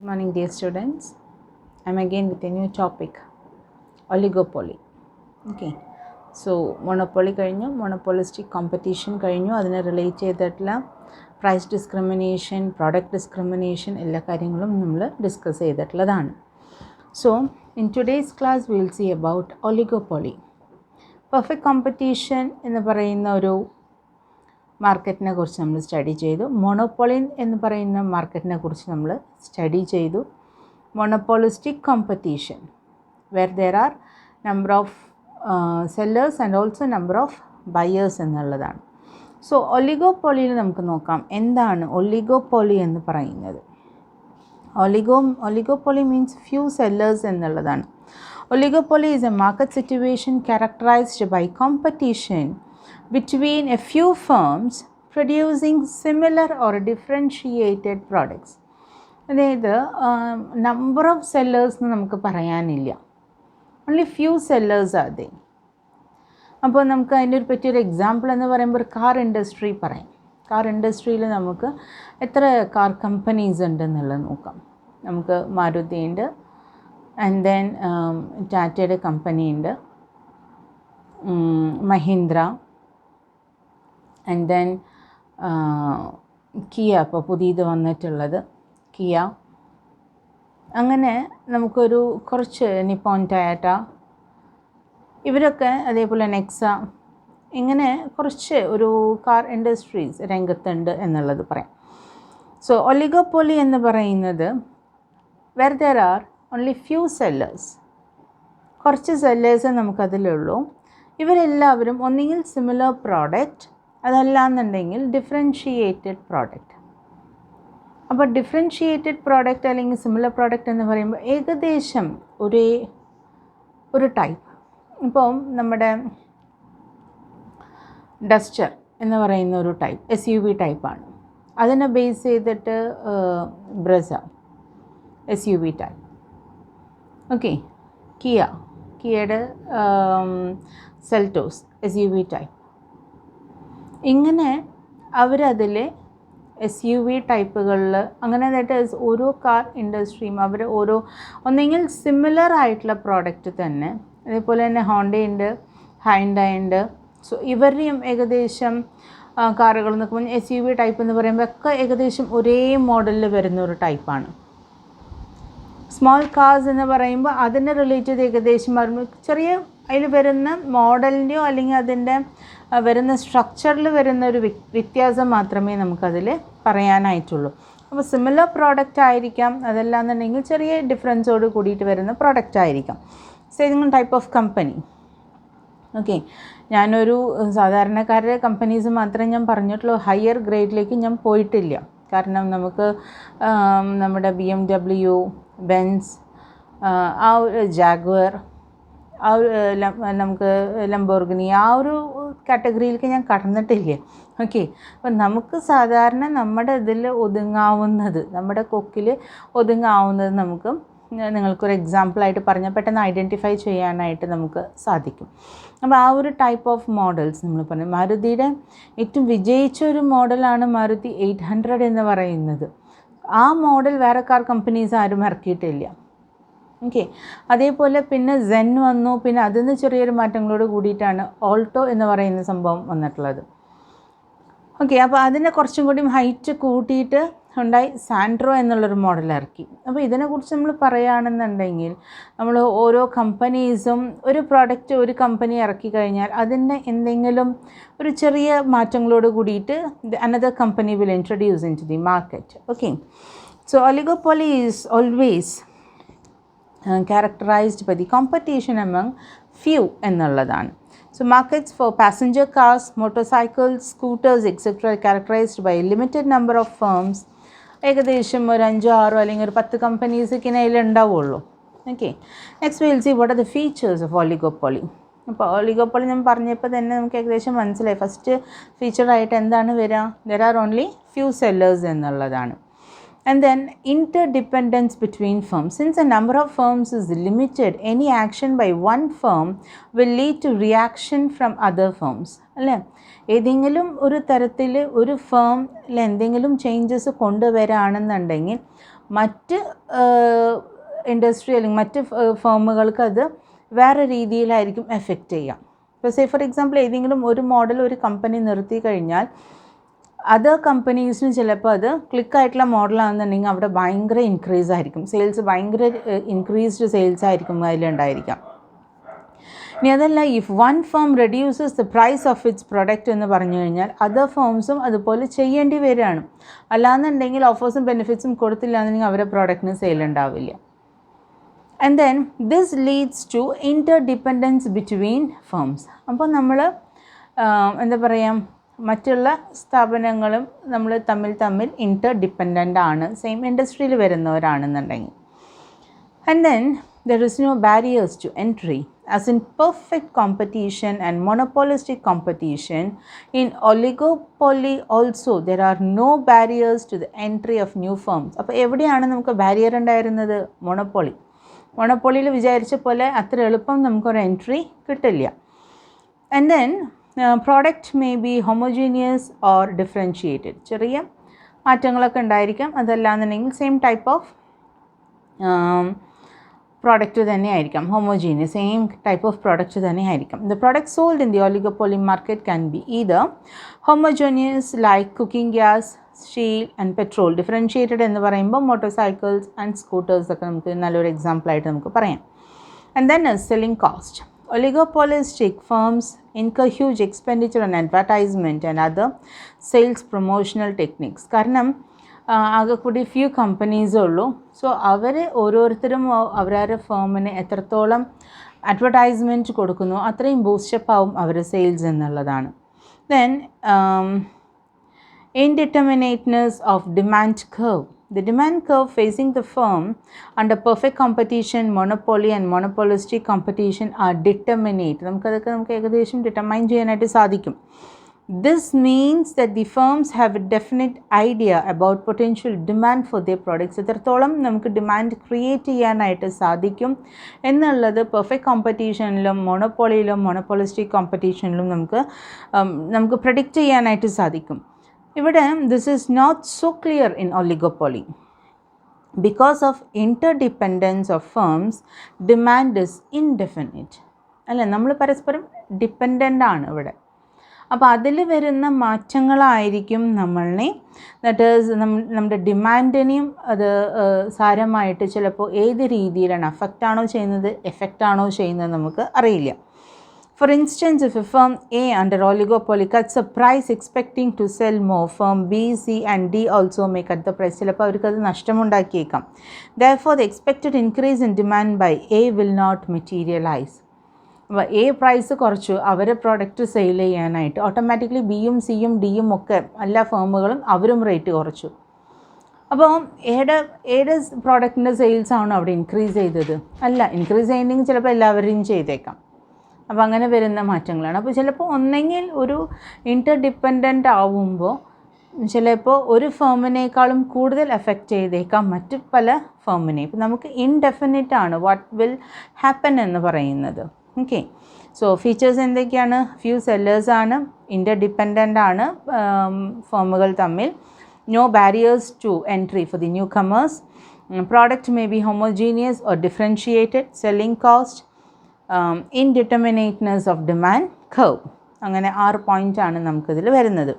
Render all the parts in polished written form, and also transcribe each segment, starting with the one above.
Morning, dear students. I'm again with a new topic, oligopoly. Okay. So, monopoly കഴിഞ്ഞു, monopolistic competition കഴിഞ്ഞു, അതിനെ relate ചെയ്തിട്ടുള്ള price discrimination, product discrimination എല്ലാ കാര്യങ്ങളും നമ്മൾ ഡിസ്കസ് ചെയ്തിട്ടുള്ളതാണ്. So, in today's class we will see about oligopoly. Perfect competition എന്ന് പറയുന്ന ഒരു മാർക്കറ്റിനെ കുറിച്ച് നമ്മൾ സ്റ്റഡി ചെയ്തു. മോണോപ്പൊളി എന്ന് പറയുന്ന മാർക്കറ്റിനെ കുറിച്ച് നമ്മൾ സ്റ്റഡി ചെയ്തു. Monopolistic competition where there are number of sellers and also number of buyers എന്നുള്ളതാണ്. സോ ഒലിഗോപോളിയിൽ നമുക്ക് നോക്കാം എന്താണ് ഒലിഗോപോളി എന്ന് പറയുന്നത്. ഒലിഗോപോളി മീൻസ് ഫ്യൂ സെല്ലേഴ്സ് എന്നുള്ളതാണ്. Oligopoly is a market situation characterised by competition between a few firms producing similar or differentiated products. അതായത് number of sellers എന്ന് നമുക്ക് പറയാനില്ല, only few sellers are they. അപ്പോൾ നമുക്ക് അതിൻ്റെ പറ്റിയൊരു എക്സാമ്പിൾ എന്ന് പറയുമ്പോൾ കാർ ഇൻഡസ്ട്രി പറയാം. കാർ ഇൻഡസ്ട്രിയിൽ നമുക്ക് എത്ര കാർ കമ്പനീസ് ഉണ്ടെന്നുള്ളത് നോക്കാം. നമുക്ക് മാരുതി ഉണ്ട്, ആൻഡ് ദെൻ ടാറ്റയുടെ കമ്പനി ഉണ്ട്, മഹീന്ദ്ര, ആൻഡ് ദെൻ കിയ, ഇപ്പോൾ പുതിയത് വന്നിട്ടുള്ളത് കിയ. അങ്ങനെ നമുക്കൊരു കുറച്ച് നിപ്പോൺ ടൊയോട്ട, ഇവരൊക്കെ അതേപോലെ നെക്സ, ഇങ്ങനെ കുറച്ച് ഒരു കാർ ഇൻഡസ്ട്രീസ് രംഗത്തുണ്ട് എന്നുള്ളത് പറയാം. സോ ഒലിഗോപോളി എന്ന് പറയുന്നത് where there are only few sellers, കുറച്ച് സെല്ലേഴ്സേ നമുക്കതിലുള്ളൂ. ഇവരെല്ലാവരും ഒന്നുകിൽ സിമിലർ പ്രോഡക്റ്റ്, അതല്ലാന്നുണ്ടെങ്കിൽ ഡിഫറൻഷിയേറ്റഡ് പ്രോഡക്റ്റ്. അപ്പോൾ ഡിഫറൻഷിയേറ്റഡ് പ്രോഡക്റ്റ് അല്ലെങ്കിൽ സിമിലർ പ്രോഡക്റ്റ് എന്ന് പറയുമ്പോൾ ഏകദേശം ഒരു ടൈപ്പ്. ഇപ്പോൾ നമ്മുടെ ഡസ്റ്റർ എന്ന് പറയുന്ന ഒരു ടൈപ്പ് SUV ടൈപ്പാണ്. അതിനെ ബേസ് ചെയ്തിട്ട് ബ്രസ SUV ടൈപ്പ്. ഓക്കെ, കിയയുടെ സെൽറ്റോസ് SUV ടൈപ്പ്. ഇങ്ങനെ അവരതിൽ SUV ടൈപ്പുകളിൽ അങ്ങനെ ആയിട്ട് ഓരോ കാർ ഇൻഡസ്ട്രിയും അവർ ഒന്നെങ്കിൽ സിമിലർ ആയിട്ടുള്ള പ്രോഡക്റ്റ് തന്നെ. അതേപോലെ തന്നെ ഹോണ്ടയുണ്ട്, ഹൈൻഡായ് ഉണ്ട്. സോ ഇവരുടെയും ഏകദേശം കാറുകൾ നോക്കുമ്പോൾ SUV ടൈപ്പ് എന്ന് പറയുമ്പോൾ ഒക്കെ ഏകദേശം ഒരേ മോഡലിൽ വരുന്ന ഒരു ടൈപ്പാണ്. സ്മോൾ കാർസ് എന്ന് പറയുമ്പോൾ അതിനെ റിലേറ്റ് ചെയ്ത് ഏകദേശം ചെറിയ അതിൽ വരുന്ന മോഡലിൻ്റെയോ അല്ലെങ്കിൽ അതിൻ്റെ വരുന്ന സ്ട്രക്ചറിൽ വരുന്ന ഒരു വ്യത്യാസം മാത്രമേ നമുക്കതിൽ പറയാനായിട്ടുള്ളൂ. അപ്പോൾ സിമിലർ പ്രോഡക്റ്റ് ആയിരിക്കാം, അതല്ലാന്നുണ്ടെങ്കിൽ ചെറിയ ഡിഫറൻസോട് കൂടിയിട്ട് വരുന്ന പ്രോഡക്റ്റ് ആയിരിക്കാം. Same type of company. Okay, ഞാനൊരു സാധാരണക്കാരുടെ കമ്പനീസ് മാത്രമേ ഞാൻ പറഞ്ഞിട്ടുള്ളൂ. ഹയർ ഗ്രേഡിലേക്ക് ഞാൻ പോയിട്ടില്ല. കാരണം നമുക്ക് നമ്മുടെ BMW, ബെൻസ്, ആ ഒരു ജാഗ്വർ, ആ ഒരു നമുക്ക് ലംബോർഗിനി, ആ ഒരു കാറ്റഗറിയിലേക്ക് ഞാൻ കടന്നിട്ടില്ല. ഓക്കെ, അപ്പം നമുക്ക് സാധാരണ നമ്മുടെ ഇതിൽ ഒതുങ്ങാവുന്നത്, നമ്മുടെ കൊക്കിൽ ഒതുങ്ങാവുന്നത് നമുക്ക് നിങ്ങൾക്കൊരു എക്സാമ്പിളായിട്ട് പറഞ്ഞാൽ പെട്ടെന്ന് ഐഡൻറ്റിഫൈ ചെയ്യാനായിട്ട് നമുക്ക് സാധിക്കും. അപ്പോൾ ആ ഒരു ടൈപ്പ് ഓഫ് മോഡൽസ് നമ്മൾ പറഞ്ഞു. മാരുതിയുടെ ഏറ്റവും വിജയിച്ച ഒരു മോഡലാണ് മാരുതി 800 എന്ന് പറയുന്നത്. ആ മോഡൽ വേറെ കാർ കമ്പനീസ് ആരും ഇറക്കിയിട്ടില്ല. ഓക്കെ, അതേപോലെ പിന്നെ സെൻ വന്നു, പിന്നെ അതിൽ നിന്ന് ചെറിയൊരു മാറ്റങ്ങളോട് കൂടിയിട്ടാണ് ഓൾട്ടോ എന്ന് പറയുന്ന സംഭവം വന്നിട്ടുള്ളത്. ഓക്കെ, അപ്പോൾ അതിനെ കുറച്ചും കൂടി ഹൈറ്റ് കൂട്ടിയിട്ട് ഉണ്ടായി സാൻഡ്രോ എന്നുള്ളൊരു മോഡൽ ഇറക്കി. അപ്പോൾ ഇതിനെക്കുറിച്ച് നമ്മൾ പറയുകയാണെന്നുണ്ടെങ്കിൽ നമ്മൾ ഓരോ കമ്പനീസും ഒരു പ്രോഡക്റ്റ് ഒരു കമ്പനി ഇറക്കി കഴിഞ്ഞാൽ അതിൻ്റെ എന്തെങ്കിലും ഒരു ചെറിയ മാറ്റങ്ങളോട് കൂടിയിട്ട് another company will introduce into the market. Okay, so oligopoly is always characterized by the competition among few എന്നുള്ളതാണ്. So markets for passenger cars, motorcycles, scooters etc. are characterized by a limited number of firms. ഏകദേശം ഒരു 5-6 അല്ലെങ്കിൽ ഒരു 10 കമ്പനീസൊക്കെ അതിൽ ഉണ്ടാവുള്ളൂ. Okay, next will see what are the features of oligopoly. അപ്പോൾ oligopoly ഞാൻ പറഞ്ഞപ്പോൾ തന്നെ നമുക്ക് ഏകദേശം മനസ്സിലായി. ഫസ്റ്റ് ഫീച്ചറായിട്ട് എന്താണ് വരിക? There are only few sellers എന്നുള്ളതാണ്. And then interdependence between firms. Since the number of firms is limited, any action by one firm will lead to reaction from other firms. അല്ലേ, ഏതെങ്കിലും ഒരു തരത്തിൽ ഒരു ഫേമിൽ എന്തെങ്കിലും ചേഞ്ചസ് കൊണ്ടുവരാണെന്നുണ്ടെങ്കിൽ മറ്റ് ഇൻഡസ്ട്രി അല്ലെങ്കിൽ മറ്റ് ഫേമുകൾക്ക് അത് വേറെ രീതിയിലായിരിക്കും എഫക്റ്റ് ചെയ്യാം. ഇപ്പോൾ സേ ഫോർ എക്സാമ്പിൾ ഏതെങ്കിലും ഒരു മോഡൽ ഒരു കമ്പനി നിർത്തി കഴിഞ്ഞാൽ അതർ കമ്പനീസിന് ചിലപ്പോൾ അത് ക്ലിക്കായിട്ടുള്ള മോഡലാണെന്നുണ്ടെങ്കിൽ അവിടെ ഭയങ്കര ഇൻക്രീസ് ആയിരിക്കും, സെയിൽസ് ഭയങ്കര ഇൻക്രീസ്ഡ് സെയിൽസ് ആയിരിക്കും അതിലുണ്ടായിരിക്കാം. ഇനി അതല്ല, if one firm reduces the price of its product എന്ന് പറഞ്ഞു കഴിഞ്ഞാൽ അതർ ഫേംസും അതുപോലെ ചെയ്യേണ്ടി വരികയാണ്. അല്ലാന്നുണ്ടെങ്കിൽ ഓഫേഴ്സും ബെനിഫിറ്റ്സും കൊടുത്തില്ല എന്നുണ്ടെങ്കിൽ അവരുടെ പ്രോഡക്റ്റിന് സെയിൽ ഉണ്ടാവില്ല. And then this leads to interdependence between firms. അപ്പോൾ നമ്മൾ എന്താ പറയുക, മറ്റുള്ള സ്ഥാപനങ്ങളും നമ്മൾ തമ്മിൽ ഇൻ്റർഡിപ്പെൻഡൻ്റ് ആണ്, സെയിം ഇൻഡസ്ട്രിയിൽ വരുന്നവരാണെന്നുണ്ടെങ്കിൽ. And then there is no barriers to entry. As in perfect competition and monopolistic competition, in oligopoly also there are no barriers to the entry of new firms. അപ്പോൾ എവിടെയാണ് നമുക്ക് ബാരിയർ ഉണ്ടായിരുന്നത്? മൊണോപ്പൊളിയിൽ വിചാരിച്ച പോലെ അത്ര എളുപ്പം നമുക്കൊരു എൻട്രി കിട്ടില്ല. And then product may be homogeneous or differentiated. ചെറിയ മാറ്റങ്ങളൊക്കെ ഉണ്ടായിരിക്കാം, അതല്ലാന്നുണ്ടെങ്കിൽ സെയിം ടൈപ്പ് ഓഫ് പ്രോഡക്റ്റ് തന്നെ ആയിരിക്കാം, homogeneous same type of product തന്നെ ആയിരിക്കാം. The product sold in the oligopoly market can be either homogeneous like cooking gas, steel and petrol. Differentiated എന്ന് പറയുമ്പോൾ മോട്ടോർ സൈക്കിൾസ് ആൻഡ് സ്കൂട്ടേഴ്സ് ഒക്കെ നമുക്ക് നല്ലൊരു എക്സാമ്പിളായിട്ട് നമുക്ക് പറയാം. And then selling cost. Oligopolistic firms incur huge expenditure on advertisement and other sales promotional techniques. കാരണം ആകെ കൂടി ഫ്യൂ കമ്പനീസേ ഉള്ളൂ. സോ അവർ ഓരോരുത്തരും അവരവരുടെ ഫേമിന് എത്രത്തോളം അഡ്വർടൈസ്മെൻറ്റ് കൊടുക്കുന്നു അത്രയും ബൂസ്റ്റപ്പ് ആവും അവരുടെ സെയിൽസ് എന്നുള്ളതാണ്. Then Indeterminateness of demand curve. The demand curve facing the firm under perfect competition, monopoly and monopolistic competition are determinate. നമുക്ക് ഏകദേശം ഡിറ്റർമൈൻ ചെയ്യാനായിട്ട് സാധിക്കും. This means that the firms have a definite idea about potential demand for their products. എത്രത്തോളം നമുക്ക് demand create ചെയ്യാനായിട്ട് സാധിക്കും എന്നുള്ളത് perfect കോമ്പറ്റീഷനിലും മോണോപ്പൊളിയിലും monopolistic കോമ്പറ്റീഷനിലും നമുക്ക് പ്രഡിക്റ്റ് ചെയ്യാനായിട്ട് സാധിക്കും. ഇവിടെ this is not so clear in oligopoly. Because of interdependence of firms, demand is indefinite. അല്ലേ, നമ്മൾ പരസ്പരം ഡിപ്പെൻഡൻ്റ് ആണ് ഇവിടെ. അപ്പോൾ അതിൽ വരുന്ന മാറ്റങ്ങളായിരിക്കും നമ്മളെ ദാറ്റ് ഈസ് നമ്മുടെ ഡിമാൻഡിനെയും അത് സാരമായിട്ട് ചിലപ്പോൾ ഏത് രീതിയിലാണ് അഫക്റ്റാണോ ചെയ്യുന്നത് എഫക്റ്റാണോ ചെയ്യുന്നത് നമുക്ക് അറിയില്ല. For instance, if a firm A under oligopoly cuts a price expecting to sell more, firm B, C and D also may cut the price. ചിലപ്പോൾ അവർക്കത് നഷ്ടമുണ്ടാക്കിയേക്കാം. Therefore, the expected increase in demand by A will not materialize. അപ്പോൾ A price കുറച്ചു അവരെ product sale ചെയ്യാനായിട്ട് automatically ബിയും സിയും ഡിയും ഒക്കെ എല്ലാ ഫേമുകളും അവരും റേറ്റ് കുറച്ചു. അപ്പോൾ ഏത് പ്രോഡക്റ്റിൻ്റെ സെയിൽസ് ആണോ അവിടെ ഇൻക്രീസ് ചെയ്തത്? അല്ല, ഇൻക്രീസ് ചെയ്യുന്നെങ്കിൽ ചിലപ്പോൾ എല്ലാവരെയും ചെയ്തേക്കാം. അപ്പോൾ അങ്ങനെ വരുന്ന മാറ്റങ്ങളാണ്. അപ്പോൾ ചിലപ്പോൾ ഒന്നെങ്കിൽ ഒരു ഇൻ്റർഡിപ്പെൻഡൻ്റ് ആവുമ്പോൾ ചിലപ്പോൾ ഒരു ഫേമിനേക്കാളും കൂടുതൽ എഫക്റ്റ് ചെയ്തേക്കാം മറ്റ് പല ഫേമിനെ. ഇപ്പോൾ നമുക്ക് ഇൻഡെഫിനിറ്റ് ആണ് വാട്ട് വിൽ ഹാപ്പൻ എന്ന് പറയുന്നത്. ഓക്കെ, സോ ഫീച്ചേഴ്സ് എന്തൊക്കെയാണ്? ഫ്യൂ സെല്ലേഴ്സാണ്, ഇൻ്റർഡിപ്പെൻഡൻ്റ് ആണ് ഫേമുകൾ തമ്മിൽ, no barriers to entry for the newcomers, product may be homogeneous or differentiated, selling cost, Indeterminateness of demand curve. അങ്ങനെ 6 പോയിൻ്റാണ് നമുക്കിതിൽ വരുന്നത്.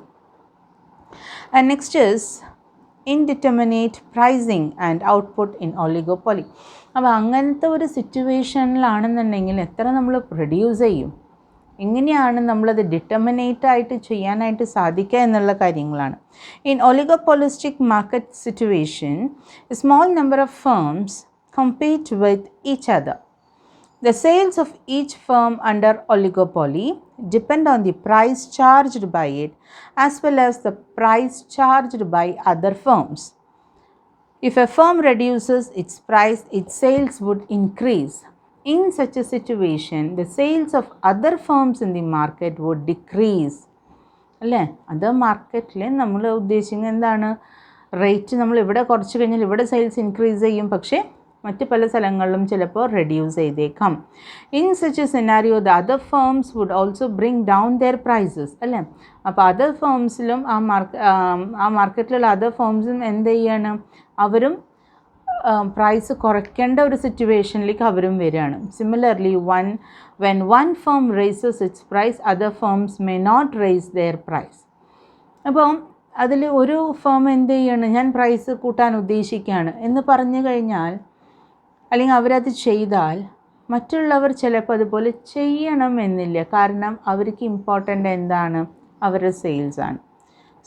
And next is indeterminate pricing and output in oligopoly. അപ്പോൾ അങ്ങനത്തെ ഒരു സിറ്റുവേഷനിലാണെന്നുണ്ടെങ്കിൽ എത്ര നമ്മൾ പ്രൊഡ്യൂസ് ചെയ്യും, എങ്ങനെയാണ് നമ്മളത് ഡിറ്റർമിനേറ്റ് ആയിട്ട് ചെയ്യാനായിട്ട് സാധിക്കുക എന്നുള്ള കാര്യങ്ങളാണ്. In oligopolistic market situation a small number of firms compete with each other. The sales of each firm under oligopoly depend on the price charged by it as well as the price charged by other firms. If a firm reduces its price, its sales would increase. In such a situation, the sales of other firms in the market would decrease. അല്ലേ, other മാർക്കറ്റിൽ നമ്മൾ ഉദ്ദേശിക്കുന്നത് എന്താണ്? Rate നമ്മൾ ഇവിടെ കുറച്ച് കഴിഞ്ഞാൽ ഇവിടെ സെയിൽസ് ഇൻക്രീസ് ചെയ്യും, പക്ഷേ മറ്റ് പല സ്ഥലങ്ങളിലും ചിലപ്പോൾ റെഡ്യൂസ് ചെയ്തേക്കാം. In such a scenario the other firms would also bring down their prices. അല്ലേ, അപ്പോൾ അതർ ഫേംസിലും ആ മാർക്കറ്റിലുള്ള അതർ ഫേംസും എന്ത് ചെയ്യാണ്? അവരും പ്രൈസ് കുറയ്ക്കേണ്ട ഒരു സിറ്റുവേഷനിലേക്ക് അവരും വരികയാണ്. Similarly when one firm raises its price, other firms may not raise their price. അപ്പം അതിൽ ഒരു ഫേം എന്ത് ചെയ്യാണ്, ഞാൻ പ്രൈസ് കൂട്ടാൻ ഉദ്ദേശിക്കുകയാണ് എന്ന് പറഞ്ഞു കഴിഞ്ഞാൽ, അല്ലെങ്കിൽ അവരത് ചെയ്താൽ മറ്റുള്ളവർ ചിലപ്പോൾ അതുപോലെ ചെയ്യണം എന്നില്ല. കാരണം അവർക്ക് ഇമ്പോർട്ടൻ്റ് എന്താണ്, അവരുടെ സെയിൽസാണ്.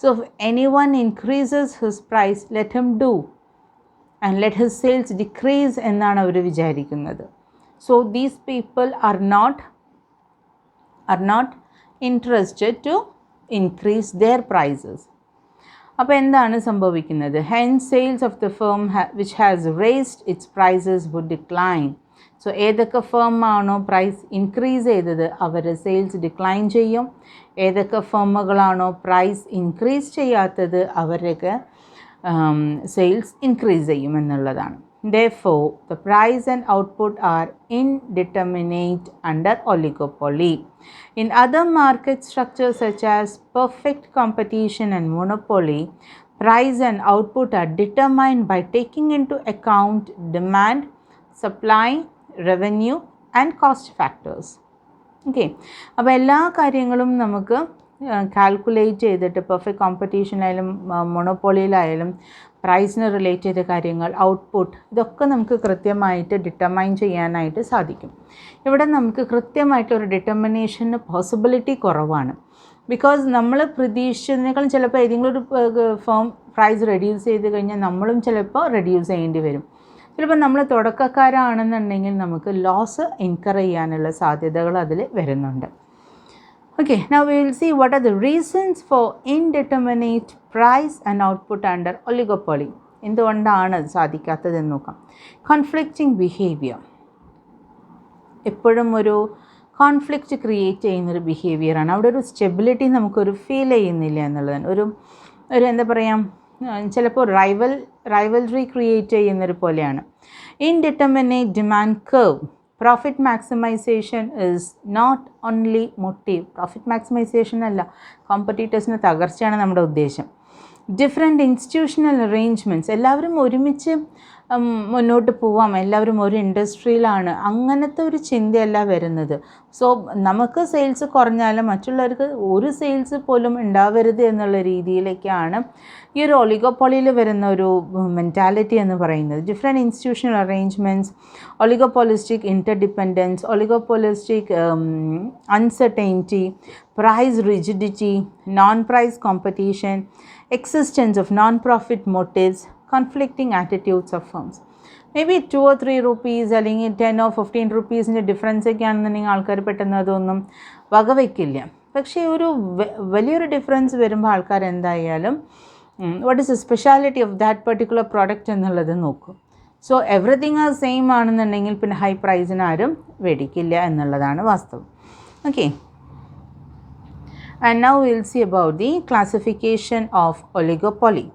So if anyone increases his price, let him do and let his sales decrease എന്നാണ് അവർ വിചാരിക്കുന്നത്. So these people are not interested to increase their prices. അപ്പോൾ എന്താണ് സംഭവിക്കുന്നത്? Hence sales of the firm which has raised its prices would decline. So ഏതൊക്കെ ഫേമാണോ price increase ചെയ്തത് അവരുടെ sales decline ചെയ്യും. ഏതൊക്കെ ഫേമുകളാണോ പ്രൈസ് ഇൻക്രീസ് ചെയ്യാത്തത് അവരുടെയൊക്കെ സെയിൽസ് ഇൻക്രീസ് ചെയ്യും എന്നുള്ളതാണ്. Therefore, the price and output are indeterminate under oligopoly. In other market structures such as perfect competition and monopoly, price and output are determined by taking into account demand, supply, revenue and cost factors. Okay, അപ്പോൾ എല്ലാ കാര്യങ്ങളും നമുക്ക് calculate ചെയ്തിട്ട് perfect കോമ്പറ്റീഷനിലായാലും മൊണോപ്പൊളിയിലായാലും പ്രൈസിന് relate ചെയ്ത കാര്യങ്ങൾ, output, ഇതൊക്കെ നമുക്ക് കൃത്യമായിട്ട് ഡിറ്റർമൈൻ ചെയ്യാനായിട്ട് സാധിക്കും. ഇവിടെ നമുക്ക് കൃത്യമായിട്ടൊരു ഡിറ്റർമിനേഷന് പോസിബിലിറ്റി കുറവാണ്. ബിക്കോസ് നമ്മൾ പ്രതീക്ഷിച്ചതിനേക്കാളും ചിലപ്പോൾ ഏതെങ്കിലും ഒരു ഫേം പ്രൈസ് റെഡ്യൂസ് ചെയ്ത് കഴിഞ്ഞാൽ നമ്മളും ചിലപ്പോൾ റെഡ്യൂസ് ചെയ്യേണ്ടി വരും. ചിലപ്പോൾ നമ്മൾ തുടക്കക്കാരാണെന്നുണ്ടെങ്കിൽ നമുക്ക് ലോസ് ഇൻകർ ചെയ്യാനുള്ള സാധ്യതകൾ അതിൽ വരുന്നുണ്ട്. Okay, now we will see what are the reasons for indeterminate price and output under oligopoly. എന്തുകൊണ്ടാണ് സാധിക്കാത്തതെന്ന് നോക്കാം. കോൺഫ്ലിക്റ്റിംഗ് ബിഹേവിയർ, എപ്പോഴും ഒരു കോൺഫ്ലിക്റ്റ് ക്രിയേറ്റ് ചെയ്യുന്നൊരു ബിഹേവിയറാണ്. അവിടെ ഒരു സ്റ്റെബിലിറ്റി നമുക്കൊരു ഫീൽ ചെയ്യുന്നില്ല എന്നുള്ളതാണ്. ഒരു എന്താ പറയുക, ചിലപ്പോൾ റൈവൽറി ക്രിയേറ്റ് ചെയ്യുന്നൊരു പോലെയാണ്. Indeterminate demand curve. Profit maximization is not only motive. Profit maximization അല്ല, കോമ്പറ്റീറ്റേഴ്സിന് തകർച്ചയാണ് നമ്മുടെ ഉദ്ദേശം. ഡിഫറെൻറ്റ് ഇൻസ്റ്റിറ്റ്യൂഷണൽ അറേഞ്ച്മെൻറ്റ്സ്, എല്ലാവരും ഒരുമിച്ച് മുന്നോട്ട് പോവാം, എല്ലാവരും ഒരു ഇൻഡസ്ട്രിയിലാണ്, അങ്ങനത്തെ ഒരു ചിന്തയല്ല വരുന്നത്. സോ നമുക്ക് സെയിൽസ് കുറഞ്ഞാലും മറ്റുള്ളവർക്ക് ഒരു സെയിൽസ് പോലും ഉണ്ടാവരുത് എന്നുള്ള രീതിയിലേക്കാണ് ഈ ഒരു ഒളിഗോപോളിയിൽ വരുന്ന ഒരു മെൻറ്റാലിറ്റി എന്ന് പറയുന്നത്. Different institutional arrangements, oligopolistic interdependence, oligopolistic uncertainty, price rigidity, non-price competition, existence of non-profit motives, conflicting attitudes of firms. Maybe 2 or 3 rupees അല്ലെങ്കിൽ 10 or 15 rupeesൻ്റെ ഡിഫറൻസ് ഒക്കെ ആണെന്നുണ്ടെങ്കിൽ ആൾക്കാർ പെട്ടെന്ന് അതൊന്നും വകവയ്ക്കില്ല. പക്ഷേ ഒരു വലിയൊരു ഡിഫറൻസ് വരുമ്പോൾ ആൾക്കാർ എന്തായാലും what is the speciality of that particular product എന്നുള്ളത് നോക്കും. സോ എവറിത്തിങ് ആ സെയിം ആണെന്നുണ്ടെങ്കിൽ പിന്നെ ഹൈ പ്രൈസിന് ആരും മേടിക്കില്ല എന്നുള്ളതാണ് വാസ്തവം. Okay, and now we will see about the classification of oligopoly.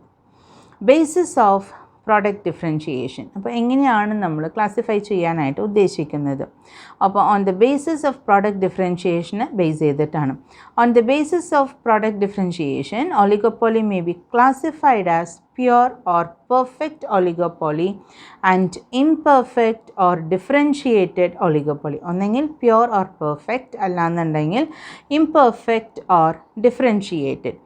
Basis of product differentiation. അപ്പോൾ എങ്ങനെയാണ് നമ്മൾ ക്ലാസിഫൈ ചെയ്യാനായിട്ട് ഉദ്ദേശിക്കുന്നത്? അപ്പോൾ on the basis of product ഡിഫറൻഷിയേഷനെ ബേസ് ചെയ്തിട്ടാണ്. On the basis of product differentiation, oligopoly may be classified as pure or perfect oligopoly and imperfect or differentiated oligopoly. ഒന്നെങ്കിൽ pure or perfect, അല്ലാന്നുണ്ടെങ്കിൽ imperfect or differentiated.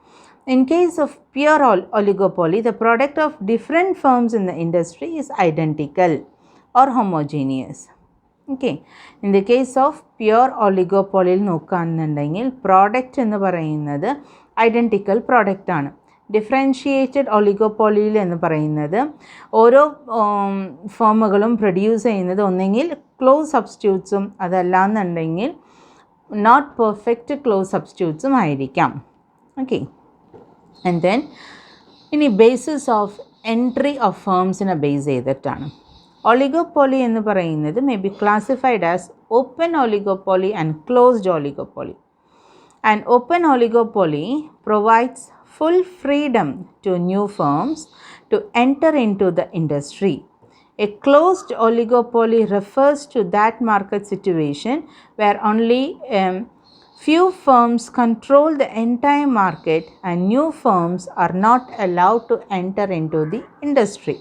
In case of pure oligopoly, the product of different firms in the industry is identical or homogeneous. Okay, in the case of pure oligopoly നോക്കുകയാണെന്നുണ്ടെങ്കിൽ product എന്ന് പറയുന്നത് identical product ആണ്. Differentiated ഒളിഗോപോളിയിൽ എന്ന് പറയുന്നത് ഓരോ ഫേമുകളും produce ചെയ്യുന്നത് ഒന്നെങ്കിൽ close സബ്സ്റ്റിറ്റ്യൂട്ട്സും അതല്ലാന്നുണ്ടെങ്കിൽ നോട്ട് പെർഫെക്റ്റ് ക്ലോസ് സബ്സ്റ്റിറ്റ്യൂട്ട്സും ആയിരിക്കാം. ഓക്കെ, ആൻഡ് ദെൻ ഇനി ബേസിസ് ഓഫ് എൻട്രി ഓഫ് ഫേംസിനെ ബേസ് ചെയ്തിട്ടാണ്. ഒളിഗോപോളി എന്ന് പറയുന്നത് may be classified as open oligopoly and closed oligopoly. And open oligopoly provides full freedom to new firms to enter into the industry. A closed oligopoly refers to that market situation where only few firms control the entire market and new firms are not allowed to enter into the industry.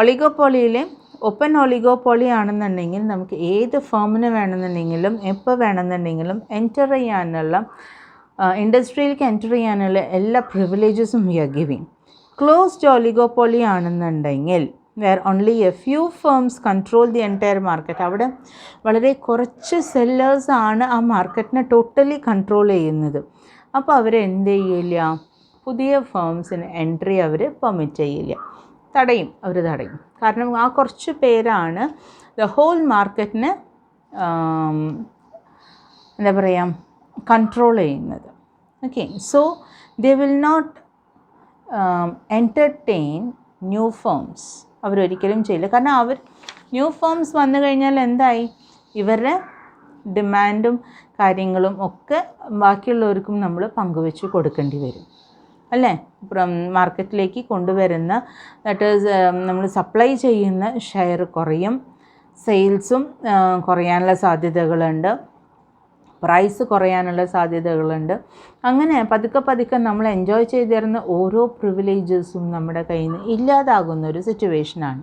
ഒളിഗോപോളിയിലെ open oligopoly ആണെന്നുണ്ടെങ്കിൽ നമുക്ക് ഏത് ഫേമിന് വേണമെന്നുണ്ടെങ്കിലും എപ്പോൾ വേണമെന്നുണ്ടെങ്കിലും enter ചെയ്യാനുള്ള ഇൻഡസ്ട്രിയിലേക്ക് enter ചെയ്യാനുള്ള എല്ലാ പ്രിവിലേജസും we are giving. Closed oligopoly ആണെന്നുണ്ടെങ്കിൽ where only a few firms control the entire market, അവിടെ വളരെ കുറച്ച് സെല്ലേഴ്സാണ് ആ മാർക്കറ്റിനെ ടോട്ടലി കൺട്രോൾ ചെയ്യുന്നത്. അപ്പോൾ അവരെന്ത് ചെയ്യില്ല, പുതിയ ഫേംസിന് എൻട്രി അവർ പെർമിറ്റ് ചെയ്യില്ല, തടയും. കാരണം ആ കുറച്ച് പേരാണ് ദ ഹോൾ മാർക്കറ്റിനെ എന്താ പറയുക കൺട്രോൾ ചെയ്യുന്നത്. Okay, so they will not entertain new firms. അവരൊരിക്കലും ചെയ്യില്ല. കാരണം അവർ ന്യൂ ഫേംസ് വന്നു കഴിഞ്ഞാൽ എന്തായി, ഇവരുടെ ഡിമാൻഡും കാര്യങ്ങളും ഒക്കെ ബാക്കിയുള്ളവർക്കും നമ്മൾ പങ്കുവെച്ച് കൊടുക്കേണ്ടി വരും അല്ലേ. മാർക്കറ്റിലേക്ക് കൊണ്ടുവരുന്ന ദാറ്റ് ഈസ് നമ്മൾ സപ്ലൈ ചെയ്യുന്ന ഷെയർ കുറയും, സെയിൽസും കുറയാനുള്ള സാധ്യതകളുണ്ട്, പ്രൈസ് കുറയാനുള്ള സാധ്യതകളുണ്ട്. അങ്ങനെ പതുക്കെ നമ്മൾ എൻജോയ് ചെയ്തിരുന്ന ഓരോ പ്രിവിലേജസും നമ്മുടെ കയ്യിൽ നിന്ന് ഇല്ലാതാകുന്ന ഒരു സിറ്റുവേഷനാണ്.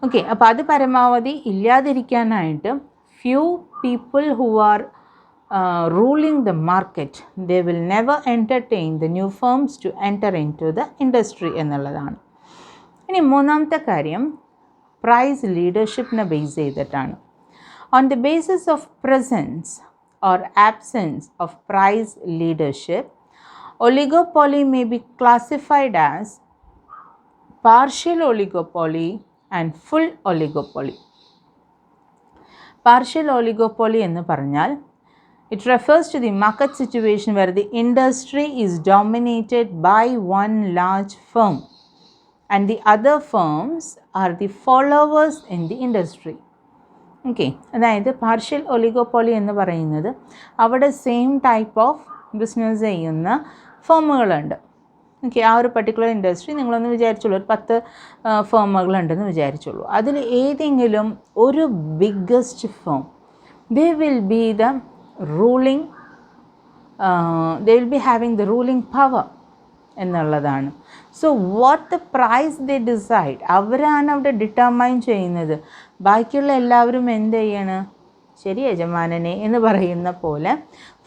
ഓക്കെ, അപ്പോൾ അത് പരമാവധി ഇല്ലാതിരിക്കാനായിട്ട് few people who are ruling the market, they will never entertain the new firms to enter into the industry എന്നുള്ളതാണ്. ഇനി മൂന്നാമത്തെ കാര്യം പ്രൈസ് ലീഡർഷിപ്പിനെ ബേസ് ചെയ്തിട്ടാണ്. On the basis of presence or absence of price leadership, oligopoly may be classified as partial oligopoly and full oligopoly. Partial oligopoly എന്ന് പറഞ്ഞാൽ it refers to the market situation where the industry is dominated by one large firm and the other firms are the followers in the industry. Okay, അതായത് partial oligopoly എന്ന് പറയുന്നത് അവിടെ same type of business ചെയ്യുന്ന ഫേമുകളുണ്ട്. Okay, ആ ഒരു particular industry നിങ്ങളൊന്ന് വിചാരിച്ചോളൂ, ഒരു 10 ഫേമുകളുണ്ടെന്ന് വിചാരിച്ചോളൂ. അതിൽ ഏതെങ്കിലും ഒരു biggest firm they will be the ruling, they will be having the ruling power എന്നുള്ളതാണ്. So what the price they decide, അവരാണ് അവിടെ ഡിറ്റർമൈൻ ചെയ്യുന്നത്. ബാക്കിയുള്ള എല്ലാവരും എന്ത് ചെയ്യണം, ശരി യജമാനനെ എന്ന് പറയുന്ന പോലെ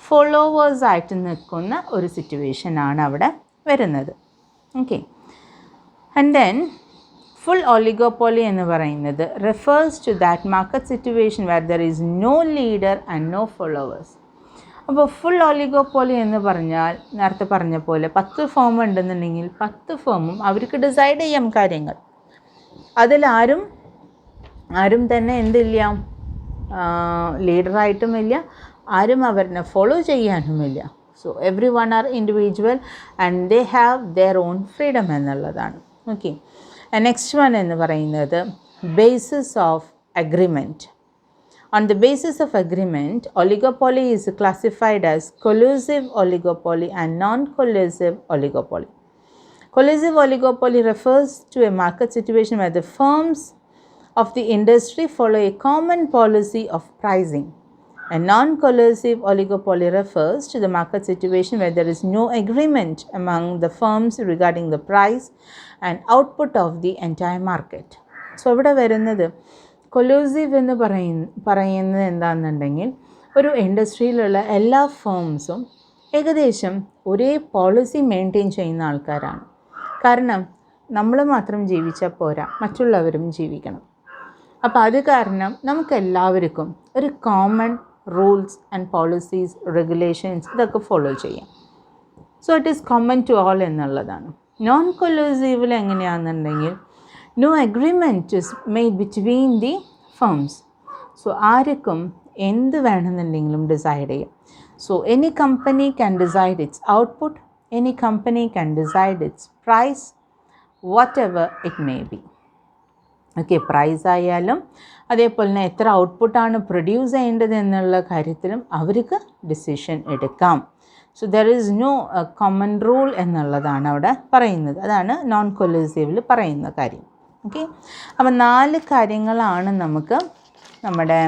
ഫോളോവേഴ്സായിട്ട് നിൽക്കുന്ന ഒരു സിറ്റുവേഷനാണ് അവിടെ വരുന്നത്. Okay, and then full oligopoly എന്ന് പറയുന്നത് refers to that market situation where there is no leader and no followers. അപ്പോൾ ഫുൾ ഒളിഗോപോളി എന്ന് പറഞ്ഞാൽ നേരത്തെ പറഞ്ഞ പോലെ 10 ഫേം ഉണ്ടെന്നുണ്ടെങ്കിൽ 10 ഫേമും അവർക്ക് ഡിസൈഡ് ചെയ്യാം കാര്യങ്ങൾ. അതിലാരും തന്നെ എന്തില്ല, ലീഡറായിട്ടുമില്ല, ആരും അവരെ ഫോളോ ചെയ്യാനുമില്ല. So everyone are individual and they have their own freedom എന്നുള്ളതാണ്. ഓക്കെ, നെക്സ്റ്റ് വൺ എന്ന് പറയുന്നത് basis of agreement. On the basis of agreement, oligopoly is classified as collusive oligopoly and non-collusive oligopoly. Collusive oligopoly refers to a market situation where the firms of the industry follow a common policy of pricing. A non-collusive oligopoly refers to the market situation where there is no agreement among the firms regarding the price and output of the entire market. So, ഇവിടെ വരുന്നത് collusive എന്ന് പറയുന്നത് എന്താണെന്നുണ്ടെങ്കിൽ ഒരു ഇൻഡസ്ട്രിയിലുള്ള എല്ലാ ഫേംസും ഏകദേശം ഒരേ policy maintain ചെയ്യുന്ന ആൾക്കാരാണ്. കാരണം നമ്മൾ മാത്രം ജീവിച്ചാൽ പോരാ, മറ്റുള്ളവരും ജീവിക്കണം. അപ്പോൾ അത് കാരണം നമുക്കെല്ലാവർക്കും ഒരു common rules and policies, regulations ഇതൊക്കെ ഫോളോ ചെയ്യാം. So it is common to all എന്നുള്ളതാണ്. നോൺ കൊലൂസീവിൽ എങ്ങനെയാണെന്നുണ്ടെങ്കിൽ no agreement is made between the firms. So ആർക്കും എന്ത് വേണമെന്നുണ്ടെങ്കിലും ഡിസൈഡ് ചെയ്യാം. So any company can decide its output, any company can decide its price, whatever it may be. Okay, price ആയാലും അതേപോലെ തന്നെ എത്ര ഔട്ട്പുട്ടാണ് പ്രൊഡ്യൂസ് ചെയ്യേണ്ടത് എന്നുള്ള കാര്യത്തിലും അവർക്ക് ഡിസിഷൻ എടുക്കാം. So there is no common rule എന്നുള്ളതാണ് അവിടെ പറയുന്നത്. അതാണ് നോൺ കൊലൂസീവിൽ പറയുന്ന കാര്യം. ഓക്കെ, അപ്പോൾ 4 കാര്യങ്ങളാണ് നമുക്ക് നമ്മുടെ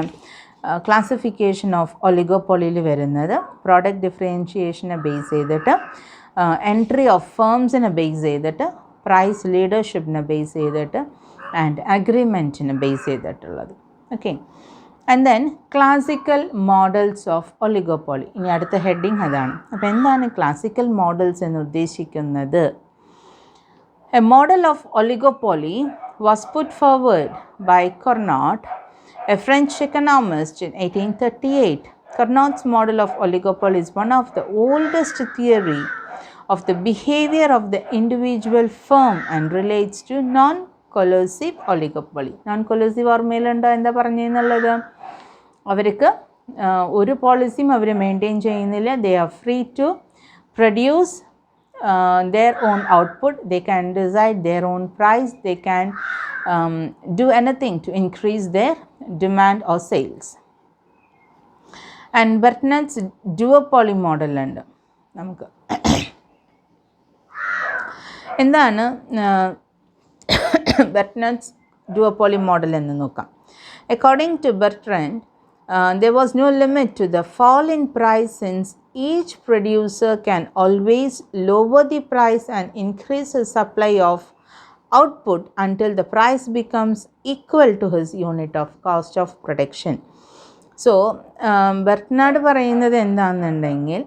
ക്ലാസിഫിക്കേഷൻ ഓഫ് ഒളിഗോപോളിയിൽ വരുന്നത്. പ്രോഡക്റ്റ് ഡിഫറൻഷിയേഷനെ ബേസ് ചെയ്തിട്ട്, എൻട്രി ഓഫ് ഫേംസിനെ ബേസ് ചെയ്തിട്ട്, പ്രൈസ് ലീഡർഷിപ്പിനെ ബേസ് ചെയ്തിട്ട്, ആൻഡ് അഗ്രിമെൻറ്റിന് ബേസ് ചെയ്തിട്ടുള്ളത്. Okay, and then classical models of oligopoly. ഇനി അടുത്ത ഹെഡിങ് അതാണ്. അപ്പോൾ എന്താണ് ക്ലാസിക്കൽ മോഡൽസ് എന്ന് ഉദ്ദേശിക്കുന്നത്? A model of oligopoly was put forward by Carnot, a French economist, in 1838. Carnot's model of oligopoly is one of the oldest theory of the behavior of the individual firm and relates to non-collusive oligopoly. Non-collusive ഓർമ്മയിലുണ്ടോ എന്താ പറഞ്ഞെന്നുള്ളത്? അവർക്ക് ഒരു പോളിസിയും അവർ maintain ചെയ്യുന്നില്ല. They are free to produce their own output, they can decide their own price, they can do anything to increase their demand or sales. And Bertnett's duopoly model ഉണ്ട് നമുക്ക്. എന്താണ് Bertnett's duopoly model എന്ന് നോക്കാം. According to Bertrand, there was no limit to the fall in price since each producer can always lower the price and increase his supply of output until the price becomes equal to his unit of cost of production. So, ബെർട്ട്നാഡ് പറയുന്നത് എന്താണെന്നുണ്ടെങ്കിൽ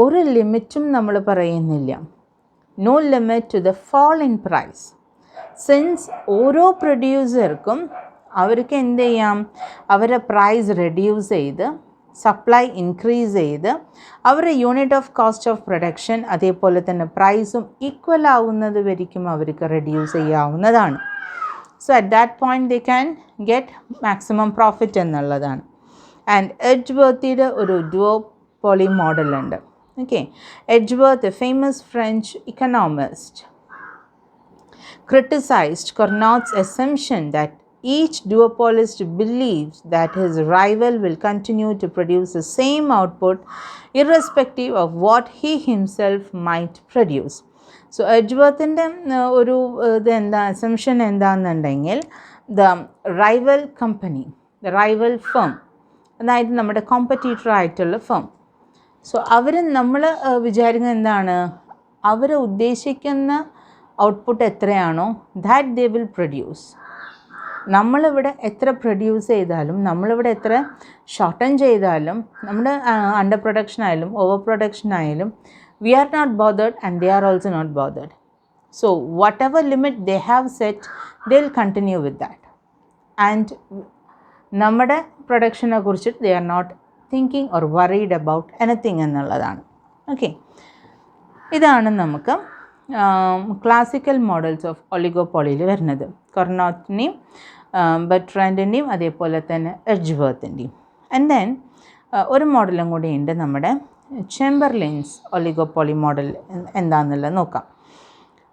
ഒരു ലിമിറ്റും നമ്മൾ പറയുന്നില്ല. No limit to the fall in price. Since ഓരോ പ്രൊഡ്യൂസർക്കും അവർക്ക് എന്ത് ചെയ്യാം, അവരുടെ പ്രൈസ് റെഡ്യൂസ് ചെയ്ത് സപ്ലൈ ഇൻക്രീസ് ചെയ്ത് അവരുടെ unit of cost of production അതേപോലെ തന്നെ പ്രൈസും ഈക്വൽ ആവുന്നത് വരയ്ക്കും അവർക്ക് റെഡ്യൂസ് ചെയ്യാവുന്നതാണ്. So at that point they can get maximum profit എന്നുള്ളതാണ്. ആൻഡ് എഡ്ജ്വർത്തിയുടെ ഒരു ഡുവോപോളി മോഡലുണ്ട്. Okay, Edgeworth, a famous French economist, criticized Carnot's assumption that each duopolist believes that his rival will continue to produce the same output irrespective of what he himself might produce. So, എഡ്ജ്വർത്തിൻ്റെ ഒരു assumption എന്താണെന്നുണ്ടെങ്കിൽ the rival company, the rival firm, അതായത് നമ്മുടെ competitor ആയിട്ടുള്ള firm. So അവർ നമ്മൾ വിചാരിക്കുന്നത് എന്താണ്, അവർ ഉദ്ദേശിക്കുന്ന output എത്രയാണോ that they will produce. നമ്മളിവിടെ എത്ര പ്രൊഡ്യൂസ് ചെയ്താലും നമ്മളിവിടെ എത്ര ഷോർട്ടൻ ചെയ്താലും നമ്മുടെ അണ്ടർ പ്രൊഡക്ഷൻ ആയാലും ഓവർ പ്രൊഡക്ഷൻ ആയാലും we are not bothered and they are also not bothered. So whatever limit they have set they will continue with that. And നമ്മുടെ പ്രൊഡക്ഷനെ കുറിച്ചിട്ട് they are not thinking or worried about anything എന്നുള്ളതാണ്. Okay, ഇതാണ് നമുക്ക് classical models of ഒളിഗോപോളിയിൽ വരുന്നത്. കർണോട്ടിൻ്റെയും ബെർട്രാൻഡിൻ്റെയും അതേപോലെ തന്നെ എഡ്ജ്വർത്തിൻ്റെയും. And then ഒരു മോഡലും കൂടിയുണ്ട്, നമ്മുടെ ചേംബർലിൻസ് ഒളിഗോപോളി മോഡൽ എന്താണെന്നുള്ളത് നോക്കാം.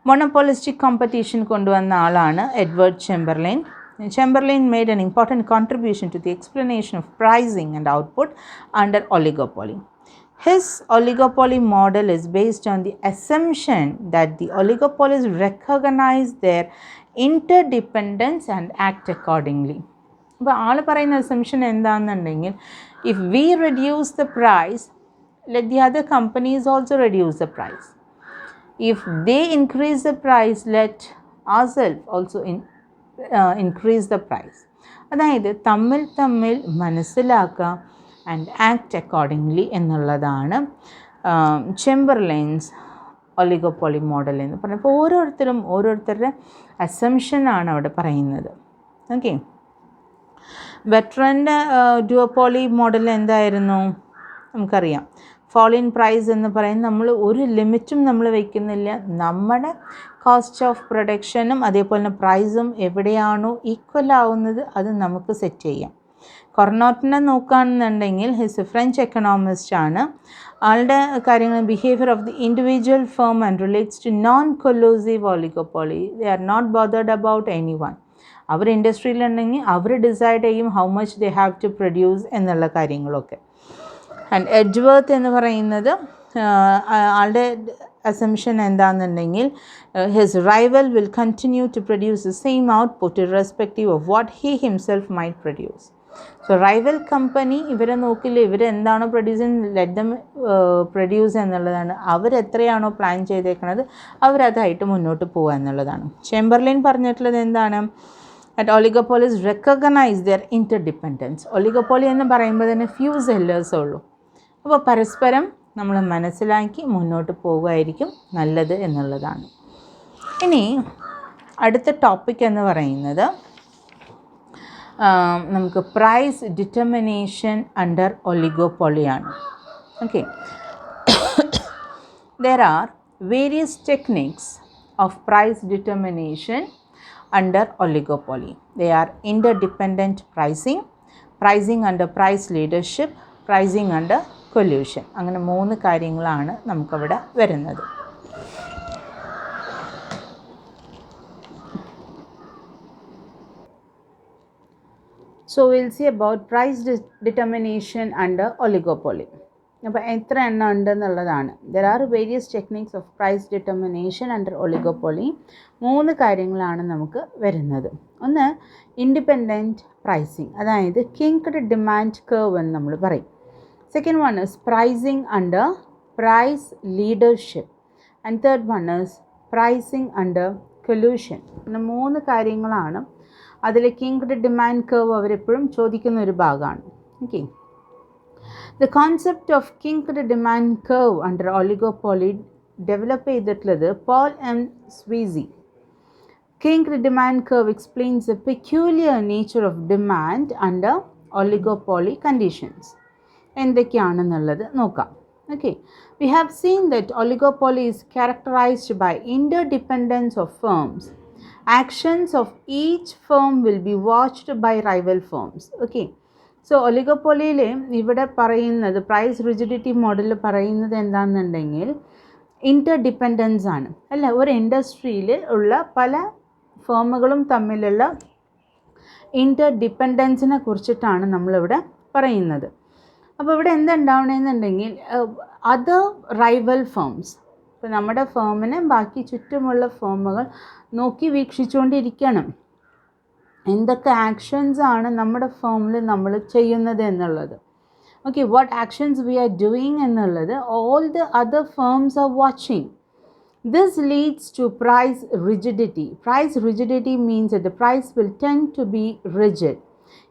മോണോപോളിസ്റ്റിക് കോമ്പറ്റീഷൻ കൊണ്ടുവന്ന ആളാണ് Edward ചേംബർലിൻ. Chamberlain made an important contribution to the explanation of pricing and output under oligopoly. His oligopoly model is based on the assumption that the oligopolists recognize their interdependence and act accordingly. അപ്പോൾ ആൾ പറയുന്ന assumption എന്താണെന്നുണ്ടെങ്കിൽ, if we reduce the price, let the other companies also reduce the price. If they increase the price, let ourselves also increase the price. അതായത് തമ്മിൽ മനസ്സിലാക്കുക and act accordingly എന്നുള്ളതാണ് ചേംബർലൈൻസ് oligopoly model എന്ന് പറയുന്നത്. അപ്പോൾ ഓരോരുത്തരുടെ അസംഷനാണ് അവിടെ പറയുന്നത്. ഓക്കെ, ബെർട്രാൻഡ് ഡുവോപോളി മോഡൽ എന്തായിരുന്നു നമുക്കറിയാം. fall in price എന്ന് പറയുന്നത് നമ്മൾ ഒരു ലിമിറ്റും നമ്മൾ വയ്ക്കുന്നില്ല. നമ്മുടെ കോസ്റ്റ് ഓഫ് പ്രൊഡക്ഷനും അതേപോലെ തന്നെ പ്രൈസും എവിടെയാണോ ഈക്വൽ ആവുന്നത് അത് നമുക്ക് സെറ്റ് ചെയ്യാം. കൊർണോട്ടിനെ നോക്കുകയാണെന്നുണ്ടെങ്കിൽ ഹിസ് ഫ്രഞ്ച് എക്കണോമിസ്റ്റ് ആണ്. ആളുടെ കാര്യങ്ങൾ behaviour of the individual firm and relates to non collusive oligopoly. They are not bothered about any one. അവർ ഇൻഡസ്ട്രിയിലുണ്ടെങ്കിൽ അവർ ഡിസൈഡ് ചെയ്യും how much they have to produce എന്നുള്ള കാര്യങ്ങളൊക്കെ. ആൻഡ് എഡ്ജ്വർത്ത് എന്ന് പറയുന്നത് ആളുടെ അസംഷൻ എന്താണെന്നുണ്ടെങ്കിൽ his rival will continue to produce the same output irrespective of what he himself might produce. So rival company ഇവരെ നോക്കില്ല, ഇവരെന്താണോ പ്രൊഡ്യൂസ് ചെയ്യുന്നത് ലെറ്റ് ദം പ്രൊഡ്യൂസ് എന്നുള്ളതാണ്. അവരെത്രയാണോ പ്ലാൻ ചെയ്തേക്കുന്നത് അവരതായിട്ട് മുന്നോട്ട് പോകുക എന്നുള്ളതാണ്. ചേംബർലിൻ പറഞ്ഞിട്ടുള്ളത് എന്താണ്? At oligopolies recognize their interdependence. Oligopoly എന്ന് പറയുമ്പോൾ തന്നെ ഫ്യൂ സെല്ലേഴ്സേ ഉള്ളൂ. അപ്പോൾ പരസ്പരം നമ്മൾ മനസ്സിലാക്കി മുന്നോട്ട് പോകുകയായിരിക്കും നല്ലത് എന്നുള്ളതാണ്. ഇനി അടുത്ത ടോപ്പിക് എന്ന് പറയുന്നത് നമുക്ക് പ്രൈസ് ഡിറ്റർമിനേഷൻ അണ്ടർ ഒളിഗോപോളിയാണ്. Okay, there are various techniques of price determination under oligopoly. They are interdependent pricing, pricing under price leadership, pricing under collusion. അങ്ങനെ 3 കാര്യങ്ങളാണ് നമുക്കവിടെ വരുന്നത്. So we'll see about price determination under oligopoly. അപ്പോൾ എത്ര എണ്ണം ഉണ്ടെന്നുള്ളതാണ്. There are various techniques of price determination under oligopoly. 3 കാര്യങ്ങളാണ് നമുക്ക് വരുന്നത്. ഒന്ന് ഇൻഡിപെൻഡൻറ്റ് പ്രൈസിങ്, അതായത് കിങ്ക്ഡ് ഡിമാൻഡ് കർവ് എന്ന് നമ്മൾ പറയും. Second one is pricing under price leadership and third one is pricing under collusion. അങ്ങനെ 3 കാര്യങ്ങളാണ്. അതിൽ കിങ്ക്ഡ് ഡിമാൻഡ് കർവ് അവരെപ്പോഴും ചോദിക്കുന്ന ഒരു ഭാഗമാണ്. Okay, the concept of kinked demand curve under oligopoly developed ചെയ്തിട്ടുള്ളത് Paul M. Sweezy. Kinked demand curve explains the peculiar nature of demand under oligopoly conditions. എന്തൊക്കെയാണെന്നുള്ളത് നോക്കാം. Okay, we have seen that oligopoly is characterized by interdependence of firms. Actions of each firm will be watched by rival firms. Okay, so ഒലിഗോപോളിയിൽ ഇവിടെ പറയുന്നത് price rigidity model പറയുന്നത് എന്താണെന്നുണ്ടെങ്കിൽ interdependence ആണ്, അല്ല, ഒരു ഇൻഡസ്ട്രിയിൽ ഉള്ള പല ഫേമുകളും തമ്മിലുള്ള ഇൻ്റർഡിപ്പെൻഡൻസിനെ കുറിച്ചിട്ടാണ് നമ്മളിവിടെ പറയുന്നത്. അപ്പോൾ ഇവിടെ എന്തുണ്ടാവണമെന്നുണ്ടെങ്കിൽ അതർ റൈവൽ ഫേംസ്, ഇപ്പോൾ നമ്മുടെ ഫേമിനെ ബാക്കി ചുറ്റുമുള്ള ഫേമുകൾ നോക്കി വീക്ഷിച്ചുകൊണ്ടിരിക്കണം എന്തൊക്കെ ആക്ഷൻസ് ആണ് നമ്മുടെ ഫേമിൽ നമ്മൾ ചെയ്യുന്നത് എന്നുള്ളത്. Okay, what actions we are doing എന്നുള്ളത് all the other firms are watching. This leads to price rigidity. Price rigidity means that the price will tend to be rigid.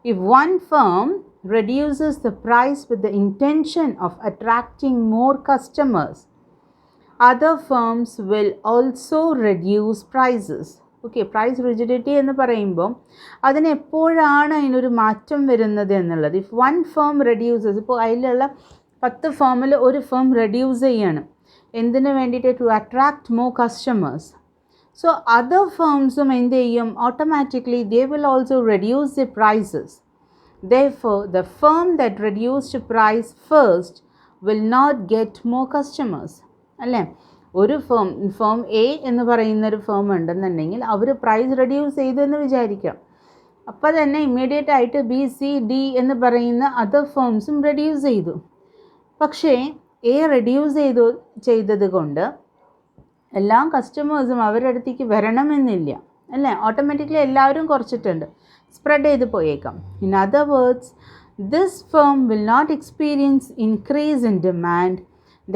If one firm reduces the price with the intention of attracting more customers, other firms will also reduce prices. Okay, price rigidity എന്ന് പറയുമ്പോൾ അതിനെപ്പോഴാണ് അതിനൊരു മാറ്റം വരുന്നത് എന്നുള്ളത്. If one firm reduces, ഇപ്പോൾ അതിലുള്ള 10 ഫേമിൽ ഒരു firm reduce ചെയ്യണം, എന്തിനു വേണ്ടിയിട്ട്? To attract more customers. So other ഫേംസും എന്ത് ചെയ്യും? Automatically they will also reduce the prices. Therefore, the firm that reduced price first will not get more customers. അല്ലേ, ഒരു ഫേം എ എന്ന് പറയുന്നൊരു ഫേം ഉണ്ടെന്നുണ്ടെങ്കിൽ അവർ പ്രൈസ് റെഡ്യൂസ് ചെയ്തു എന്ന് വിചാരിക്കാം. അപ്പോൾ തന്നെ ഇമ്മീഡിയറ്റ് ആയിട്ട് ബി സി ഡി എന്ന് പറയുന്ന അതർ ഫേംസും റെഡ്യൂസ് ചെയ്തു. പക്ഷേ എ റെഡ്യൂസ് ചെയ്തത് കൊണ്ട് എല്ലാ കസ്റ്റമേഴ്സും അവരുടെ അടുത്തേക്ക് വരണമെന്നില്ല, അല്ലേ, ഓട്ടോമാറ്റിക്കലി എല്ലാവരും കുറച്ചിട്ടുണ്ട്, സ്പ്രെഡ് ചെയ്ത് പോയേക്കാം. In other words, this firm will not experience increase in demand.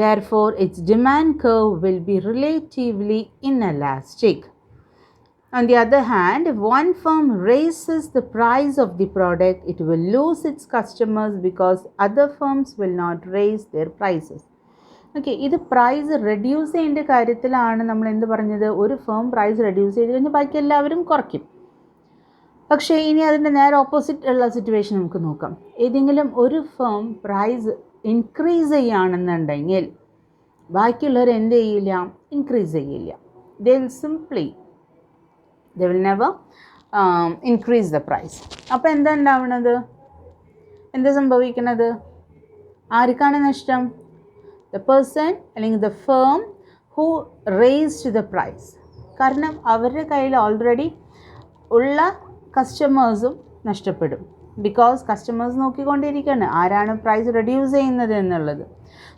Therefore, its demand curve will be relatively inelastic. On the other hand, if one firm raises the price of the product, it will lose its customers because other firms will not raise their prices. Okay, ഇത് price reduce ചെയ്യേണ്ട കാര്യത്തിലാണ് നമ്മൾ എന്ത് പറഞ്ഞത്? ഒരു firm price reduce ചെയ്ത് കഴിഞ്ഞാൽ ബാക്കി എല്ലാവരും കുറയ്ക്കും. പക്ഷേ ഇനി അതിൻ്റെ നേരെ ഓപ്പോസിറ്റ് ഉള്ള സിറ്റുവേഷൻ നമുക്ക് നോക്കാം. ഏതെങ്കിലും ഒരു ഫേം പ്രൈസ് ഇൻക്രീസ് ചെയ്യുകയാണെന്നുണ്ടെങ്കിൽ ബാക്കിയുള്ളവർ എന്ത് ചെയ്യില്ല? ഇൻക്രീസ് ചെയ്യില്ല. They will never increase the price. അപ്പോൾ എന്താ ഉണ്ടാവുന്നത്? എന്താ സംഭവിക്കുന്നത്? ആർക്കാണ് നഷ്ടം? ദ പേഴ്സൺ അല്ലെങ്കിൽ the firm who raised the price. കാരണം അവരുടെ കയ്യിൽ ഓൾറെഡി ഉള്ള കസ്റ്റമേഴ്സും നഷ്ടപ്പെടും. ബിക്കോസ് കസ്റ്റമേഴ്സ് നോക്കിക്കൊണ്ടിരിക്കുകയാണ് ആരാണ് പ്രൈസ് റെഡ്യൂസ് ചെയ്യുന്നത് എന്നുള്ളത്.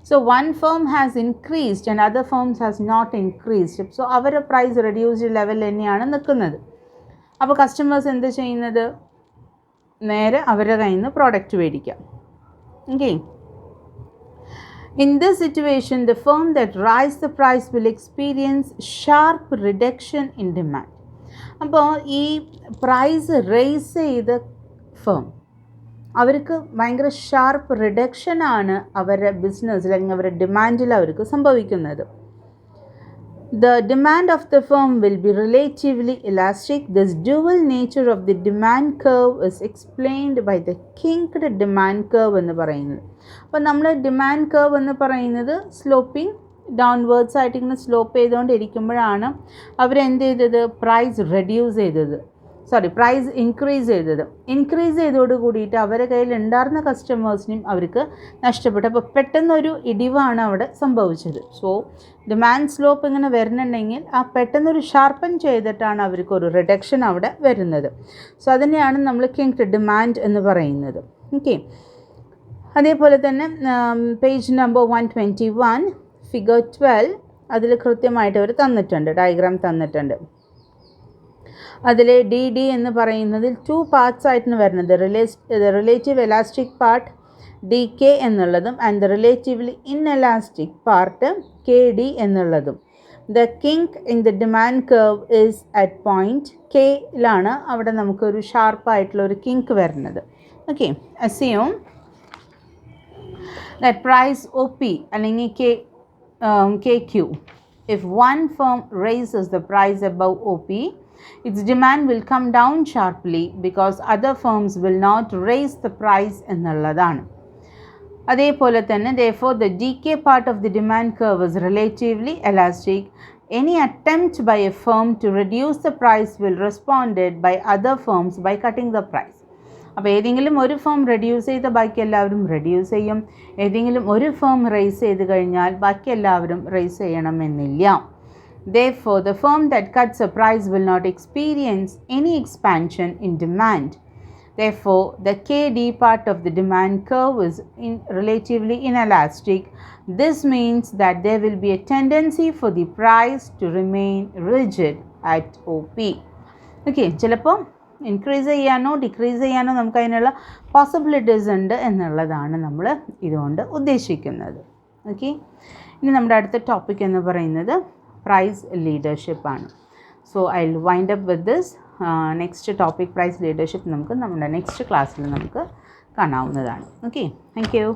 So one firm has increased and other firms has not increased. So അവരുടെ പ്രൈസ് റെഡ്യൂസ്ഡ് ലെവൽ തന്നെയാണ് നിൽക്കുന്നത്. അപ്പോൾ കസ്റ്റമേഴ്സ് എന്ത് ചെയ്യുന്നത്? നേരെ അവരുടെ കയ്യിൽ നിന്ന് പ്രോഡക്റ്റ് മേടിക്കാം. Okay. In this situation, the firm that rise the price will experience sharp reduction in demand. അപ്പോൾ ഈ പ്രൈസ് റേസ് ചെയ്ത ഫേം അവർക്ക് ഭയങ്കര ഷാർപ്പ് റിഡക്ഷനാണ് അവരുടെ ബിസിനസ്സിൽ അല്ലെങ്കിൽ അവരുടെ ഡിമാൻഡിൽ അവർക്ക് സംഭവിക്കുന്നത്. The demand of the firm will be relatively elastic. This dual nature of the demand curve is explained by the kinked demand curve എന്ന് പറയുന്നത്. അപ്പോൾ നമ്മൾ ഡിമാൻഡ് കർവ് എന്ന് പറയുന്നത് സ്ലോപ്പിംഗ് ഡൗൺവേർഡ്സ് ആയിട്ട് ഇങ്ങനെ സ്ലോപ്പ് ചെയ്തുകൊണ്ടിരിക്കുമ്പോഴാണ് അവരെന്ത് ചെയ്തത്, പ്രൈസ് ഇൻക്രീസ് ചെയ്തതോട് കൂടിയിട്ട് അവരുടെ കയ്യിൽ ഉണ്ടായിരുന്ന കസ്റ്റമേഴ്സിനും അവർക്ക് നഷ്ടപ്പെട്ടു. അപ്പോൾ പെട്ടെന്നൊരു ഇടിവാണ് അവിടെ സംഭവിച്ചത്. സോ ഡിമാൻഡ് സ്ലോപ്പ് ഇങ്ങനെ വരുന്നുണ്ടെങ്കിൽ ആ പെട്ടെന്നൊരു ഷാർപ്പൻ ചെയ്തിട്ടാണ് അവർക്കൊരു റിഡക്ഷൻ അവിടെ വരുന്നത്. സോ അതിനെയാണ് നമ്മൾ കിങ്ക്ഡ് ഡിമാൻഡ് എന്ന് പറയുന്നത്. ഓക്കെ. അതേപോലെ തന്നെ പേജ് നമ്പർ 121 ഫിഗർ 12 അതിൽ കൃത്യമായിട്ട് അവർ തന്നിട്ടുണ്ട്, ഡയഗ്രാം തന്നിട്ടുണ്ട്. അതിൽ DD എന്ന് പറയുന്നതിൽ 2 പാർട്സ് ആയിട്ടാണ് വരുന്നത്. റിലേറ്റീവ് എലാസ്റ്റിക് പാർട്ട് DK എന്നുള്ളതും and the relatively inelastic part KD എന്നുള്ളതും. The kink in the demand curve is at point Kയിലാണ് അവിടെ നമുക്കൊരു ഷാർപ്പായിട്ടുള്ള ഒരു കിങ്ക് വരുന്നത്. Okay. Assume that price OP അല്ലെങ്കിൽ KQ, if one firm raises the price above OP, its demand will come down sharply because other firms will not raise the price എന്നുള്ളതാണ്. അതേപോലെ തന്നെ therefore the DK part of the demand curve is relatively elastic. Any attempt by a firm to reduce the price will responded by other firms by cutting the price. അപ്പോൾ ഏതെങ്കിലും ഒരു firm reduce ചെയ്ത ബാക്കി എല്ലാവരും reduce ചെയ്യും. ഏതെങ്കിലും ഒരു firm raise ചെയ്ത് കഴിഞ്ഞാൽ ബാക്കി എല്ലാവരും റേസ് ചെയ്യണമെന്നില്ല. Therefore, the firm that cuts a price will not experience any expansion in demand. Therefore, the KD part of the demand curve is relatively inelastic. This means that there will be a tendency for the price to remain rigid at OP. Okay, ചിലപ്പോൾ increase ചെയ്യാനോ decrease ചെയ്യാനോ നമുക്ക് അതിനുള്ള possibilities ഉണ്ട് എന്നുള്ളതാണ് നമ്മൾ ഇതുകൊണ്ട് ഉദ്ദേശിക്കുന്നത്. ഓക്കെ. ഇനി നമ്മുടെ അടുത്ത ടോപ്പിക് എന്ന് പറയുന്നത് പ്രൈസ് ലീഡർഷിപ്പാണ്. So I will wind up with this. Next topic price leadership നമുക്ക് നമ്മുടെ നെക്സ്റ്റ് ക്ലാസ്സിൽ നമുക്ക് കാണാവുന്നതാണ്. ഓക്കെ. Thank U.